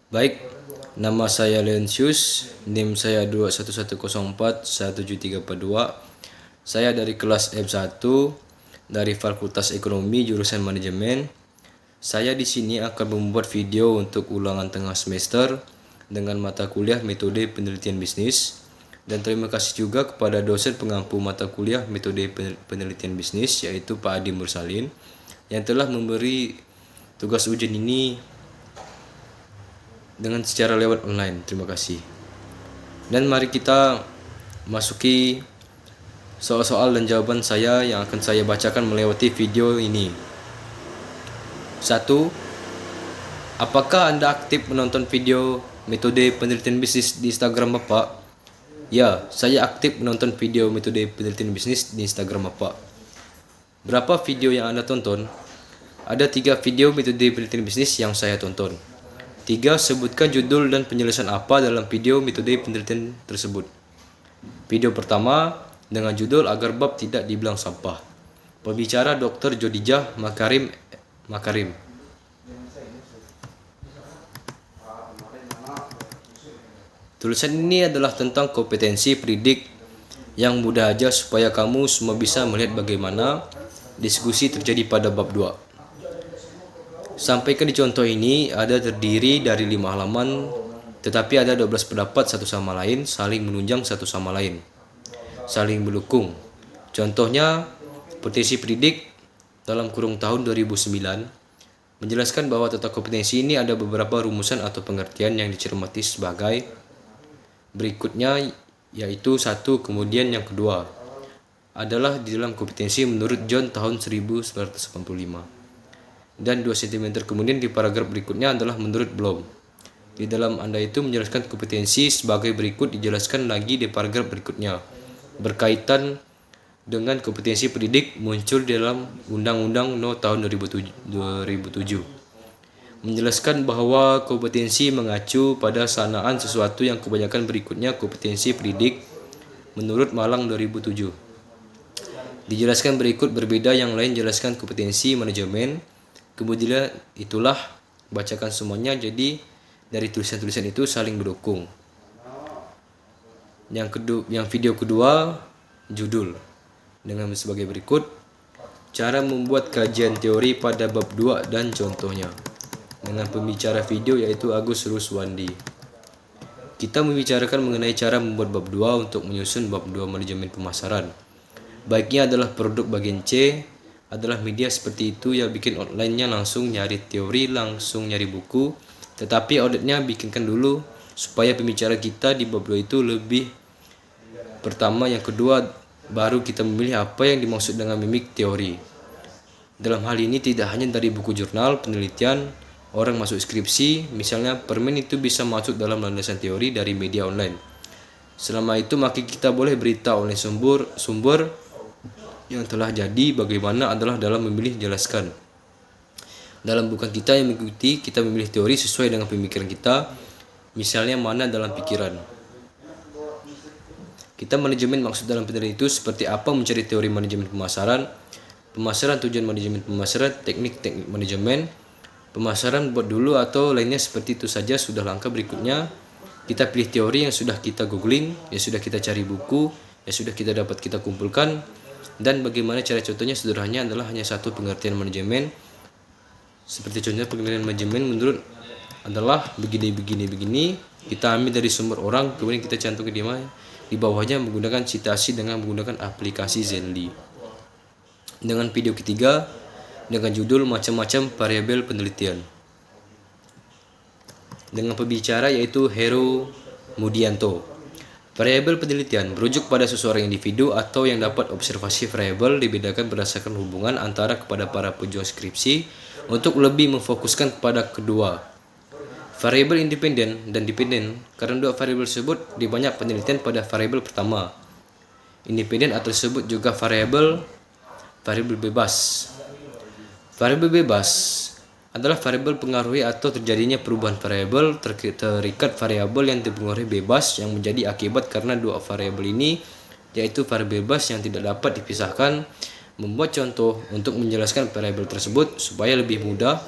Baik, nama saya Leonsius, NIM saya 211041732. Saya dari kelas F1 dari Fakultas Ekonomi jurusan Manajemen. Saya di sini akan membuat video untuk ulangan tengah semester dengan mata kuliah Metode Penelitian Bisnis. Dan terima kasih juga kepada dosen pengampu mata kuliah Metode Penelitian Bisnis yaitu Pak Adi Mursalin yang telah memberi tugas ujian ini dengan secara lewat online. Terima kasih. Dan mari kita masuki soal-soal dan jawaban saya yang akan saya bacakan melewati video ini. 1. Apakah Anda aktif menonton video Metode Penelitian Bisnis di Instagram Bapak? Ya, saya aktif menonton video Metode Penelitian Bisnis di Instagram Bapak. Berapa video yang Anda tonton? Ada 3 video Metode Penelitian Bisnis yang saya tonton. 3. Sebutkan judul dan penjelasan apa dalam video metode penelitian tersebut. Video pertama dengan judul Agar Bab Tidak Dibilang Sampah. Pembicara Dr. Jodijah Makarim. Tulisan ini adalah tentang kompetensi pendidik yang mudah aja supaya kamu semua bisa melihat bagaimana diskusi terjadi pada bab 2. Sampaikan di contoh ini ada terdiri dari 5 halaman, tetapi ada 12 pendapat satu sama lain, saling menunjang satu sama lain, saling mendukung. Contohnya, petisi pendidik dalam kurung tahun 2009 menjelaskan bahwa tentang kompetensi ini ada beberapa rumusan atau pengertian yang dicermati sebagai berikutnya, yaitu 1, kemudian yang kedua adalah di dalam kompetensi menurut John tahun 1985. Dan 2 cm kemudian di paragraf berikutnya adalah menurut Bloom. Di dalam Anda itu menjelaskan kompetensi sebagai berikut dijelaskan lagi di paragraf berikutnya. Berkaitan dengan kompetensi pendidik muncul dalam Undang-Undang No tahun 2007. Menjelaskan bahwa kompetensi mengacu pada sanaan sesuatu yang kebanyakan berikutnya kompetensi pendidik menurut Malang 2007. Dijelaskan berikut berbeda yang lain jelaskan kompetensi manajemen. Kemudian itulah bacakan semuanya, jadi dari tulisan-tulisan itu saling mendukung. Yang video kedua judul dengan sebagai berikut: cara membuat kajian teori pada bab 2 dan contohnya. Dengan pembicara video yaitu Agus Ruswandi. Kita membicarakan mengenai cara membuat bab 2 untuk menyusun bab 2 manajemen pemasaran. Baiknya adalah produk bagian C adalah media seperti itu yang bikin outline-nya langsung nyari teori, langsung nyari buku, tetapi auditnya bikinkan dulu supaya pembicara kita di bab 2 itu lebih pertama, yang kedua baru kita memilih apa yang dimaksud dengan mimik teori. Dalam hal ini tidak hanya dari buku jurnal penelitian, orang masuk skripsi, misalnya permen itu bisa masuk dalam landasan teori dari media online. Selama itu maka kita boleh beritahu oleh sumber yang telah jadi bagaimana adalah dalam memilih jelaskan. Dalam bukan kita yang mengikuti, kita memilih teori sesuai dengan pemikiran kita, misalnya mana dalam pikiran. Kita manajemen maksud dalam penelitian itu seperti apa, mencari teori manajemen pemasaran, tujuan manajemen pemasaran, teknik-teknik manajemen, pemasaran buat dulu atau lainnya seperti itu saja sudah langkah berikutnya. Kita pilih teori yang sudah kita googling, yang sudah kita cari buku, yang sudah kita dapat kita kumpulkan. Dan bagaimana cara contohnya sederhananya adalah hanya satu pengertian manajemen. Seperti contohnya pengertian manajemen menurut adalah begini. Kita ambil dari sumber orang, kemudian kita cantumkan di bawahnya menggunakan citasi dengan menggunakan aplikasi Zenly. Dengan video ketiga dengan judul macam-macam variabel penelitian. Dengan pembicara yaitu Heru Mudianto. Variabel penelitian merujuk pada seseorang individu atau yang dapat observasi variabel dibedakan berdasarkan hubungan antara kepada para pejuang skripsi untuk lebih memfokuskan kepada kedua. Variabel independen dan dependen karena dua variabel tersebut di banyak penelitian pada variabel pertama. Independen atau disebut juga variabel bebas. Variabel bebas adalah variabel pengaruhi atau terjadinya perubahan variabel terikat variabel yang dipengaruhi bebas yang menjadi akibat karena dua variabel ini, yaitu variabel bebas yang tidak dapat dipisahkan. Membuat contoh untuk menjelaskan variabel tersebut supaya lebih mudah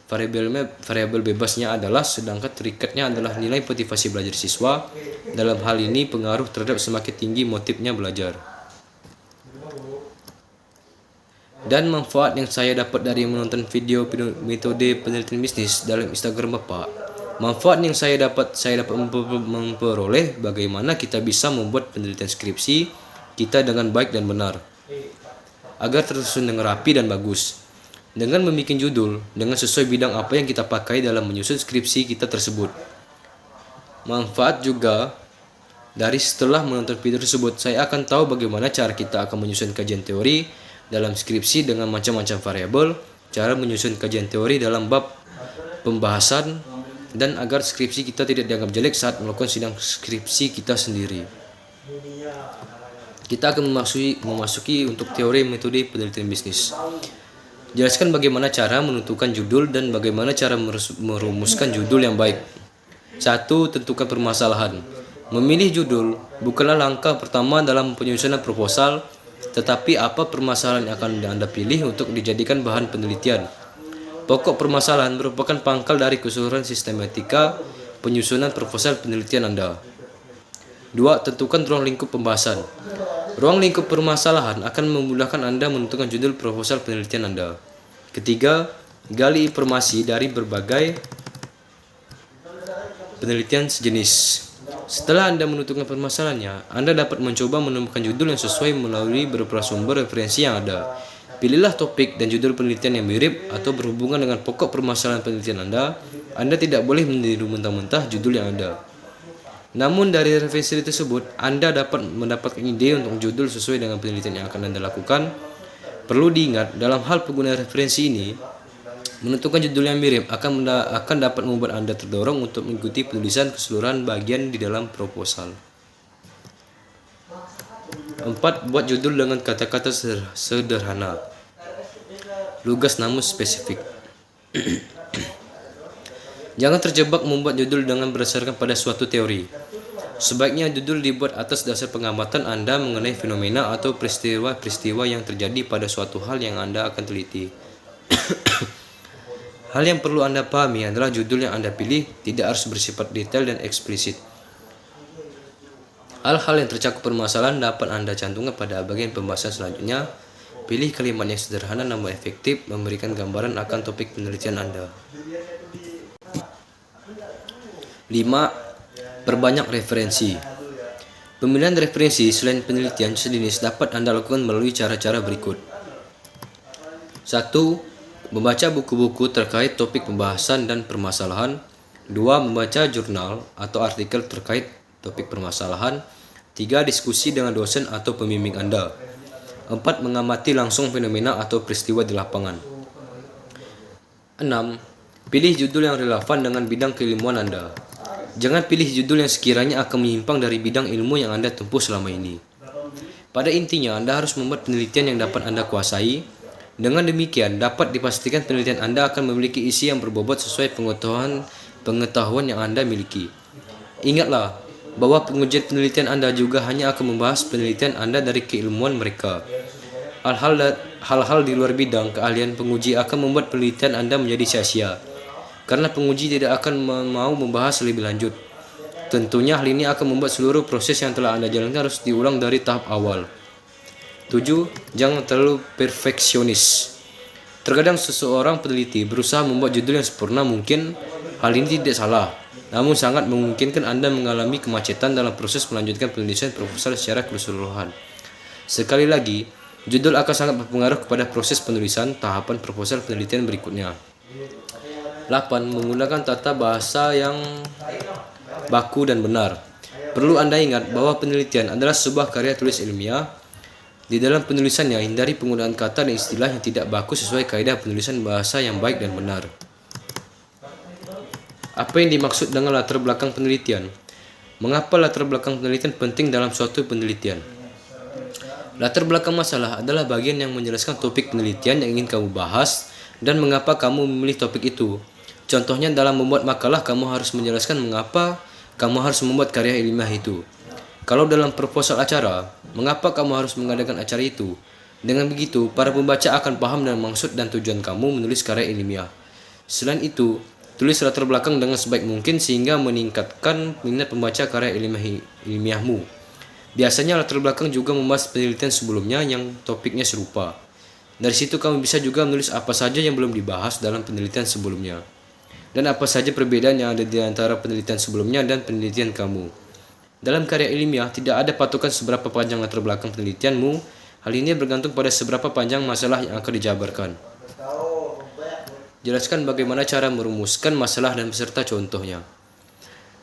variabel bebasnya adalah, sedangkan terikatnya adalah nilai motivasi belajar siswa. Dalam hal ini pengaruh terhadap semakin tinggi motifnya belajar. Dan manfaat yang saya dapat dari menonton video metode penelitian bisnis dalam Instagram Bapak. Manfaat yang saya dapat memperoleh bagaimana kita bisa membuat penelitian skripsi kita dengan baik dan benar, agar tersusun dengan rapi dan bagus. Dengan membuat judul dengan sesuai bidang apa yang kita pakai dalam menyusun skripsi kita tersebut. Manfaat juga dari setelah menonton video tersebut, saya akan tahu bagaimana cara kita akan menyusun kajian teori dalam skripsi dengan macam-macam variabel, cara menyusun kajian teori dalam bab pembahasan, dan agar skripsi kita tidak dianggap jelek saat melakukan sidang skripsi kita sendiri. Kita akan memasuki untuk teori metode penelitian bisnis. Jelaskan bagaimana cara menentukan judul dan bagaimana cara merumuskan judul yang baik. 1. Tentukan permasalahan. Memilih judul bukanlah langkah pertama dalam penyusunan proposal, tetapi apa permasalahan yang akan Anda pilih untuk dijadikan bahan penelitian. Pokok permasalahan merupakan pangkal dari keseluruhan sistematika penyusunan proposal penelitian Anda. 2. Tentukan ruang lingkup pembahasan. Ruang lingkup permasalahan akan memudahkan Anda menentukan judul proposal penelitian Anda. Ketiga, gali informasi dari berbagai penelitian sejenis. Setelah Anda menentukan permasalahannya, Anda dapat mencoba menemukan judul yang sesuai melalui beberapa sumber referensi yang ada. Pilihlah topik dan judul penelitian yang mirip atau berhubungan dengan pokok permasalahan penelitian Anda. Anda tidak boleh meniru mentah-mentah judul yang ada. Namun dari referensi tersebut, Anda dapat mendapatkan ide untuk judul sesuai dengan penelitian yang akan Anda lakukan. Perlu diingat, dalam hal penggunaan referensi ini, menentukan judul yang mirip akan dapat membuat Anda terdorong untuk mengikuti penulisan keseluruhan bagian di dalam proposal. 4. Buat judul dengan kata-kata sederhana, lugas namun spesifik. Jangan terjebak membuat judul dengan berdasarkan pada suatu teori. Sebaiknya judul dibuat atas dasar pengamatan Anda mengenai fenomena atau peristiwa-peristiwa yang terjadi pada suatu hal yang Anda akan teliti. Hal yang perlu Anda pahami adalah judul yang Anda pilih tidak harus bersifat detail dan eksplisit. Hal-hal yang tercakup permasalahan dapat Anda cantumkan pada bagian pembahasan selanjutnya. Pilih kalimat yang sederhana namun efektif, memberikan gambaran akan topik penelitian Anda. 5. Perbanyak referensi. Pemilihan referensi selain penelitian sejenis dapat Anda lakukan melalui cara-cara berikut. 1. Membaca buku-buku terkait topik pembahasan dan permasalahan. 2. Membaca jurnal atau artikel terkait topik permasalahan. 3. Diskusi dengan dosen atau pembimbing Anda. 4. Mengamati langsung fenomena atau peristiwa di lapangan. 6. Pilih judul yang relevan dengan bidang keilmuan Anda. Jangan pilih judul yang sekiranya akan menyimpang dari bidang ilmu yang Anda tempuh selama ini. Pada intinya, Anda harus membuat penelitian yang dapat Anda kuasai. Dengan demikian, dapat dipastikan penelitian Anda akan memiliki isi yang berbobot sesuai pengetahuan yang Anda miliki. Ingatlah bahwa pengujian penelitian Anda juga hanya akan membahas penelitian Anda dari keilmuan mereka. Hal-hal di luar bidang keahlian penguji akan membuat penelitian Anda menjadi sia-sia, karena penguji tidak akan mau membahas lebih lanjut. Tentunya hal ini akan membuat seluruh proses yang telah Anda jalankan harus diulang dari tahap awal. 7. Jangan terlalu perfeksionis. Terkadang seseorang peneliti berusaha membuat judul yang sempurna mungkin. Hal ini tidak salah, namun sangat memungkinkan Anda mengalami kemacetan dalam proses melanjutkan penulisan proposal secara keseluruhan. Sekali lagi, judul akan sangat berpengaruh kepada proses penulisan tahapan proposal penelitian berikutnya. 8. Menggunakan tata bahasa yang baku dan benar. Perlu Anda ingat bahwa penelitian adalah sebuah karya tulis ilmiah. Di dalam penulisannya, hindari penggunaan kata dan istilah yang tidak baku sesuai kaidah penulisan bahasa yang baik dan benar. Apa yang dimaksud dengan latar belakang penelitian? Mengapa latar belakang penelitian penting dalam suatu penelitian? Latar belakang masalah adalah bagian yang menjelaskan topik penelitian yang ingin kamu bahas dan mengapa kamu memilih topik itu. Contohnya, dalam membuat makalah, kamu harus menjelaskan mengapa kamu harus membuat karya ilmiah itu. Kalau dalam proposal acara, mengapa kamu harus mengadakan acara itu. Dengan begitu, para pembaca akan paham dengan maksud dan tujuan kamu menulis karya ilmiah. Selain itu, tulis latar belakang dengan sebaik mungkin sehingga meningkatkan minat membaca karya ilmiahmu. Biasanya latar belakang juga membahas penelitian sebelumnya yang topiknya serupa. Dari situ kamu bisa juga menulis apa saja yang belum dibahas dalam penelitian sebelumnya, dan apa saja perbedaan yang ada di antara penelitian sebelumnya dan penelitian kamu. Dalam karya ilmiah, tidak ada patokan seberapa panjang latar belakang penelitianmu. Hal ini bergantung pada seberapa panjang masalah yang akan dijabarkan. Jelaskan bagaimana cara merumuskan masalah dan beserta contohnya.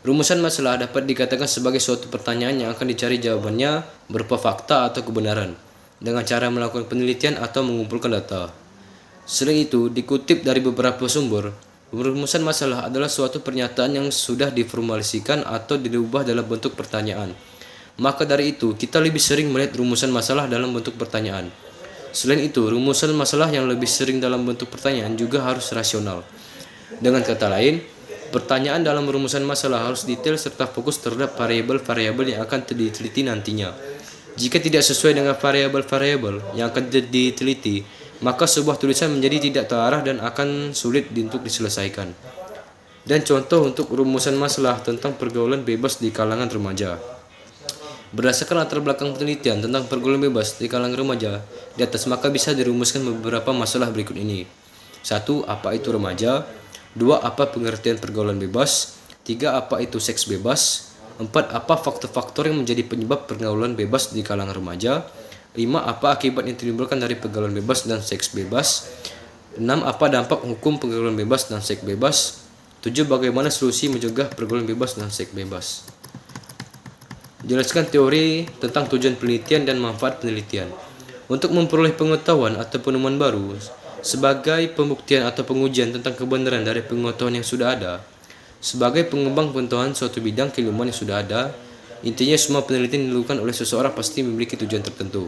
Rumusan masalah dapat dikatakan sebagai suatu pertanyaan yang akan dicari jawabannya berupa fakta atau kebenaran, dengan cara melakukan penelitian atau mengumpulkan data. Selain itu, dikutip dari beberapa sumber, rumusan masalah adalah suatu pernyataan yang sudah diformulasikan atau diubah dalam bentuk pertanyaan. Maka dari itu, kita lebih sering melihat rumusan masalah dalam bentuk pertanyaan. Selain itu, rumusan masalah yang lebih sering dalam bentuk pertanyaan juga harus rasional. Dengan kata lain, pertanyaan dalam rumusan masalah harus detail serta fokus terhadap variabel-variabel yang akan diteliti nantinya. Jika tidak sesuai dengan variabel-variabel yang akan diteliti, maka sebuah tulisan menjadi tidak terarah dan akan sulit untuk diselesaikan. Dan contoh untuk rumusan masalah tentang pergaulan bebas di kalangan remaja. Berdasarkan latar belakang penelitian tentang pergaulan bebas di kalangan remaja di atas, maka bisa dirumuskan beberapa masalah berikut ini. 1. Apa itu remaja? 2. Apa pengertian pergaulan bebas? 3. Apa itu seks bebas? 4. Apa faktor-faktor yang menjadi penyebab pergaulan bebas di kalangan remaja? 5. Apa akibat yang ditimbulkan dari pergaulan bebas dan seks bebas? 6. Apa dampak hukum pergaulan bebas dan seks bebas? 7. Bagaimana solusi mencegah pergaulan bebas dan seks bebas? Jelaskan teori tentang tujuan penelitian dan manfaat penelitian. Untuk memperoleh pengetahuan atau penemuan baru sebagai pembuktian atau pengujian tentang kebenaran dari pengetahuan yang sudah ada, sebagai pengembang pengetahuan suatu bidang keilmuan yang sudah ada, intinya semua penelitian yang dilakukan oleh seseorang pasti memiliki tujuan tertentu.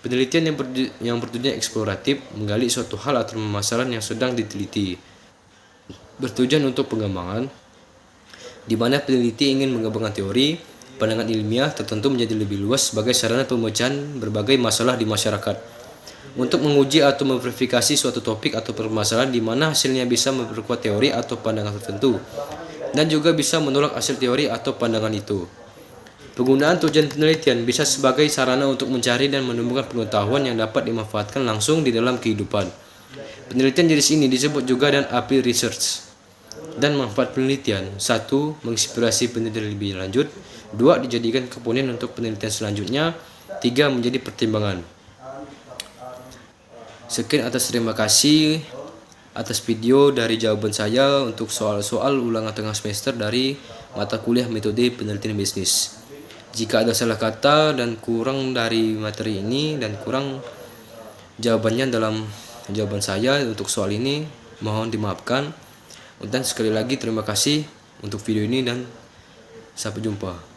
Penelitian yang bertujuan eksploratif, menggali suatu hal atau permasalahan yang sedang diteliti, bertujuan untuk pengembangan, di mana peneliti ingin mengembangkan teori, pandangan ilmiah tertentu menjadi lebih luas sebagai sarana pemecahan berbagai masalah di masyarakat, untuk menguji atau memverifikasi suatu topik atau permasalahan di mana hasilnya bisa memperkuat teori atau pandangan tertentu, dan juga bisa menolak hasil teori atau pandangan itu. Penggunaan tujuan penelitian bisa sebagai sarana untuk mencari dan menemukan pengetahuan yang dapat dimanfaatkan langsung di dalam kehidupan. Penelitian jenis ini disebut juga dan applied research. Dan manfaat penelitian: 1. Menginspirasi penelitian lebih lanjut. 2. Dijadikan komponen untuk penelitian selanjutnya. 3. Menjadi pertimbangan. Sekian atas terima kasih atas video dari jawaban saya untuk soal-soal ulangan tengah semester dari mata kuliah metode penelitian bisnis. Jika ada salah kata dan kurang dari materi ini dan kurang jawabannya dalam jawaban saya untuk soal ini, mohon dimaafkan. Dan sekali lagi terima kasih untuk video ini dan sampai jumpa.